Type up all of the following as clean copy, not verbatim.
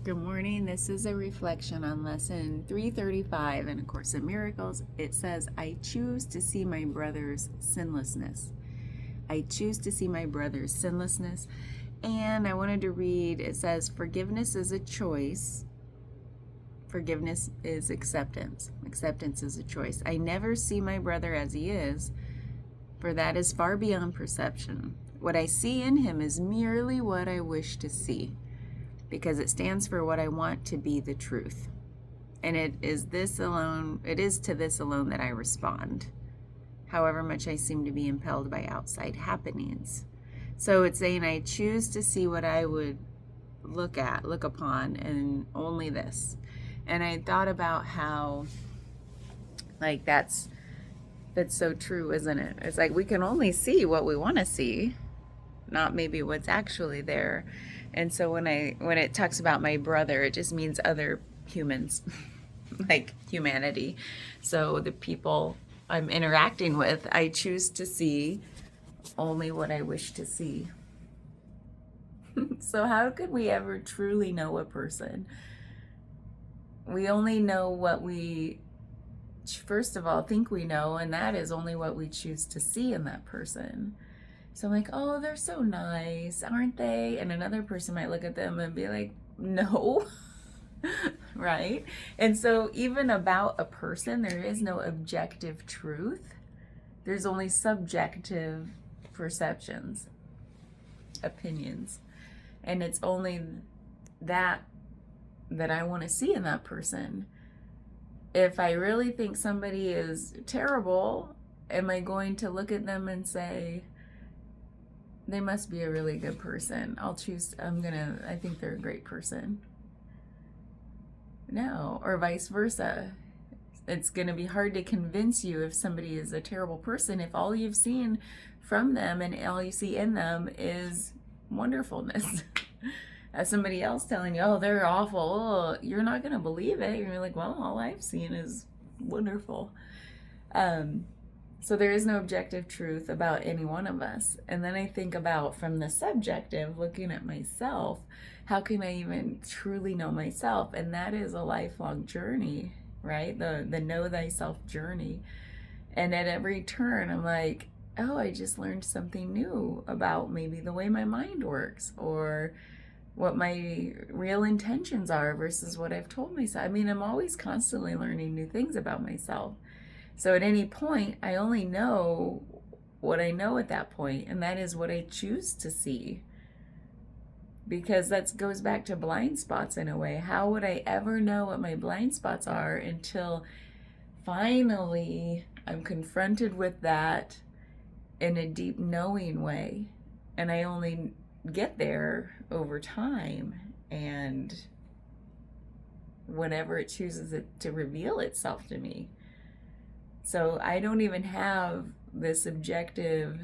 Good morning. This is a reflection on lesson 335 in A Course in Miracles. It says, I choose to see my brother's sinlessness. I choose to see my brother's sinlessness. And I wanted to read, it says, forgiveness is a choice. Forgiveness is acceptance. Acceptance is a choice. I never see my brother as he is, for that is far beyond perception. What I see in him is merely what I wish to see, because it stands for what I want to be the truth. And it is to this alone that I respond, however much I seem to be impelled by outside happenings. So it's saying I choose to see what I would look upon, and only this. And I thought about how, like, that's so true, isn't it? It's like we can only see what we want to see, not maybe what's actually there. And so when it talks about my brother, it just means other humans, like humanity. So the people I'm interacting with, I choose to see only what I wish to see. So how could we ever truly know a person? We only know what we, first of all, think we know, and that is only what we choose to see in that person. So I'm like, oh, they're so nice, aren't they? And another person might look at them and be like, no, right? And so even about a person, there is no objective truth. There's only subjective perceptions, opinions. And it's only that I want to see in that person. If I really think somebody is terrible, am I going to look at them and say, they must be a really good person, I think they're a great person? No. Or vice versa. It's going to be hard to convince you if somebody is a terrible person if all you've seen from them and all you see in them is wonderfulness. As somebody else telling you, oh, they're awful, you're not going to believe it. You're like, well, all I've seen is wonderful. So there is no objective truth about any one of us. And then I think about, from the subjective, looking at myself, how can I even truly know myself? And that is a lifelong journey, right? The know thyself journey. And at every turn, I'm like, oh, I just learned something new about maybe the way my mind works, or what my real intentions are versus what I've told myself. I mean, I'm always constantly learning new things about myself. So at any point, I only know what I know at that point, and that is what I choose to see. Because that goes back to blind spots in a way. How would I ever know what my blind spots are until finally I'm confronted with that in a deep knowing way? And I only get there over time and whenever it chooses to reveal itself to me. So I don't even have this objective,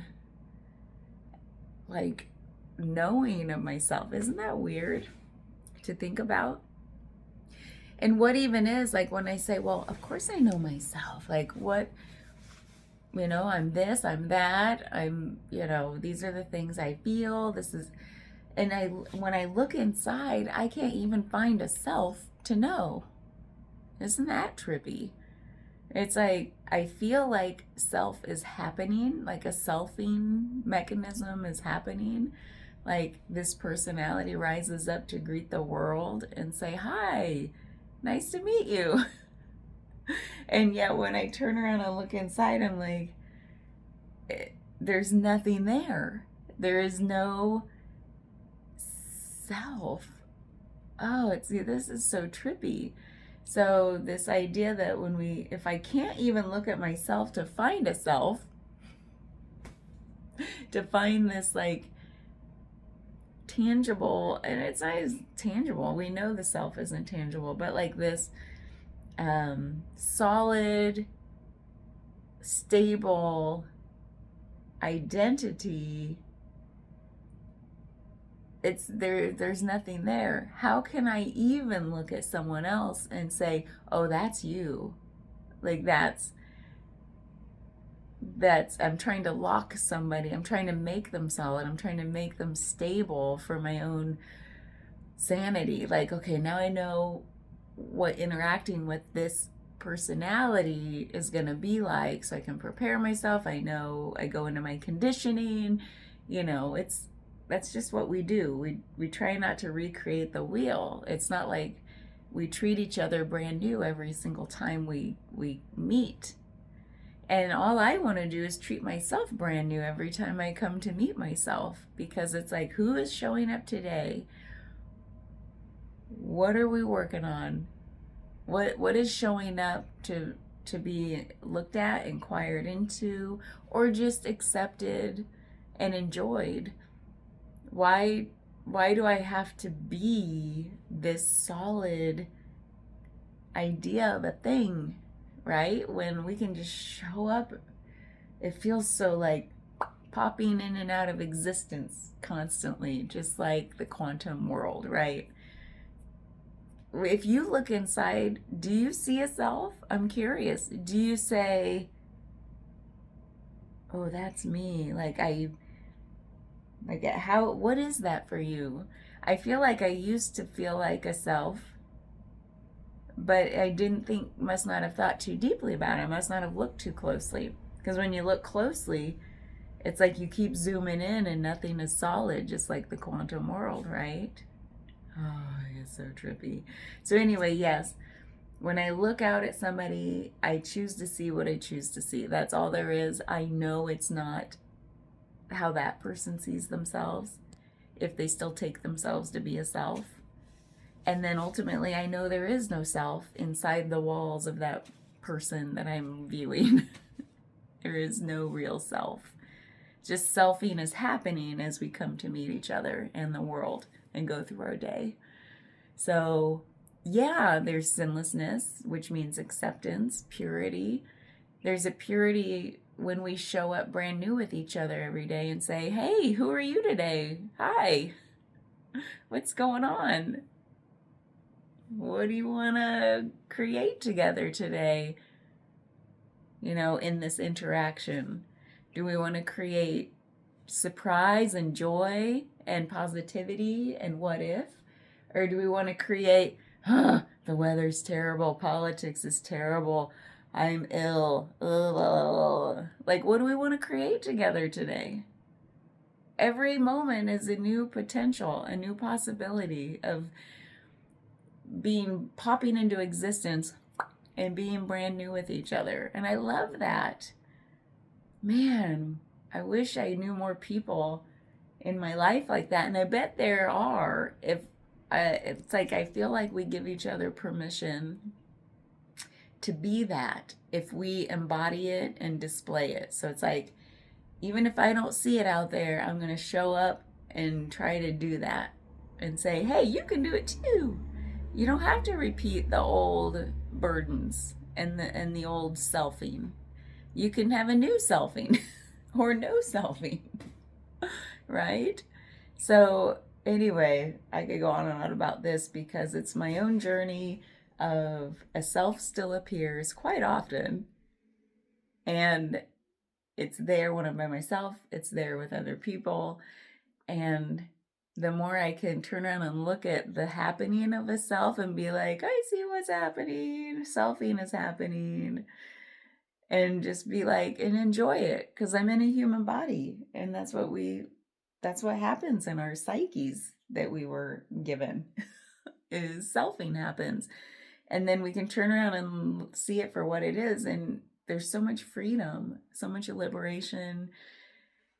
like, knowing of myself. Isn't that weird to think about? And what even is, like, when I say, well, of course I know myself. Like, what, I'm this, I'm that, these are the things I feel, this is, and when I look inside, I can't even find a self to know. Isn't that trippy? It's like, I feel like self is happening, like a selfing mechanism is happening. Like this personality rises up to greet the world and say, hi, nice to meet you. And yet when I turn around and look inside, I'm like, there's nothing there. There is no self. Oh, this is so trippy. So this idea that if I can't even look at myself to find a self, to find this like tangible, and it's not as tangible, we know the self isn't tangible, but like this solid, stable identity, there's nothing there. How can I even look at someone else and say, oh, that's you? Like that's I'm trying to lock somebody, I'm trying to make them solid, I'm trying to make them stable for my own sanity. Like, okay, now I know what interacting with this personality is going to be like, so I can prepare myself. I know, I go into my conditioning. It's that's just what we do. We try not to recreate the wheel. It's not like we treat each other brand new every single time we meet. And all I want to do is treat myself brand new every time I come to meet myself, because it's like, who is showing up today? What are we working on? What is showing up to be looked at, inquired into, or just accepted and enjoyed? Why do I have to be this solid idea of a thing, right? When we can just show up, it feels so like popping in and out of existence constantly, just like the quantum world, right? If you look inside, do you see a self? I'm curious. Do you say, oh, that's me? What is that for you? I feel like I used to feel like a self, but I must not have thought too deeply about it. I must not have looked too closely. Because when you look closely, it's like you keep zooming in and nothing is solid, just like the quantum world, right? Oh, it's so trippy. So anyway, yes, when I look out at somebody, I choose to see what I choose to see. That's all there is. I know it's not how that person sees themselves, if they still take themselves to be a self. And then ultimately, I know there is no self inside the walls of that person that I'm viewing. There is no real self. Just selfing is happening as we come to meet each other and the world and go through our day. So, yeah, there's sinlessness, which means acceptance, purity. There's a purity when we show up brand new with each other every day and say, hey, who are you today? Hi, what's going on? What do you want to create together today? In this interaction, do we want to create surprise and joy and positivity and what if? Or do we want to create, the weather's terrible, politics is terrible, I'm ill. Ugh. Like, what do we want to create together today? Every moment is a new potential, a new possibility of popping into existence and being brand new with each other. And I love that. Man, I wish I knew more people in my life like that. And I bet there are. It's like I feel like we give each other permission to be that if we embody it and display it. So it's like, even if I don't see it out there, I'm going to show up and try to do that and say, hey, you can do it too. You don't have to repeat the old burdens and the old selfing. You can have a new selfing or no selfing, right? So anyway, I could go on and on about this because it's my own journey of a self still appears quite often. And it's there when I'm by myself, it's there with other people. And the more I can turn around and look at the happening of a self and be like, I see what's happening, selfing is happening, and just be like, and enjoy it, because I'm in a human body, and that's what happens in our psyches that we were given, is selfing happens. And then we can turn around and see it for what it is, and there's so much freedom, so much liberation,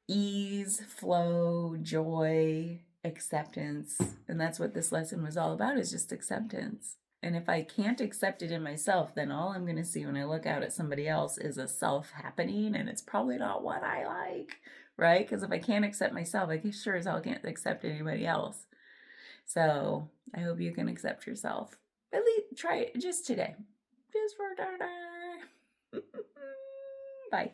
ease, flow, joy, acceptance. And that's what this lesson was all about, is just acceptance. And if I can't accept it in myself, then all I'm going to see when I look out at somebody else is a self happening, and it's probably not what I like, right? Because if I can't accept myself, I sure as hell can't accept anybody else. So I hope you can accept yourself. At least try it just today. Just for today. Bye.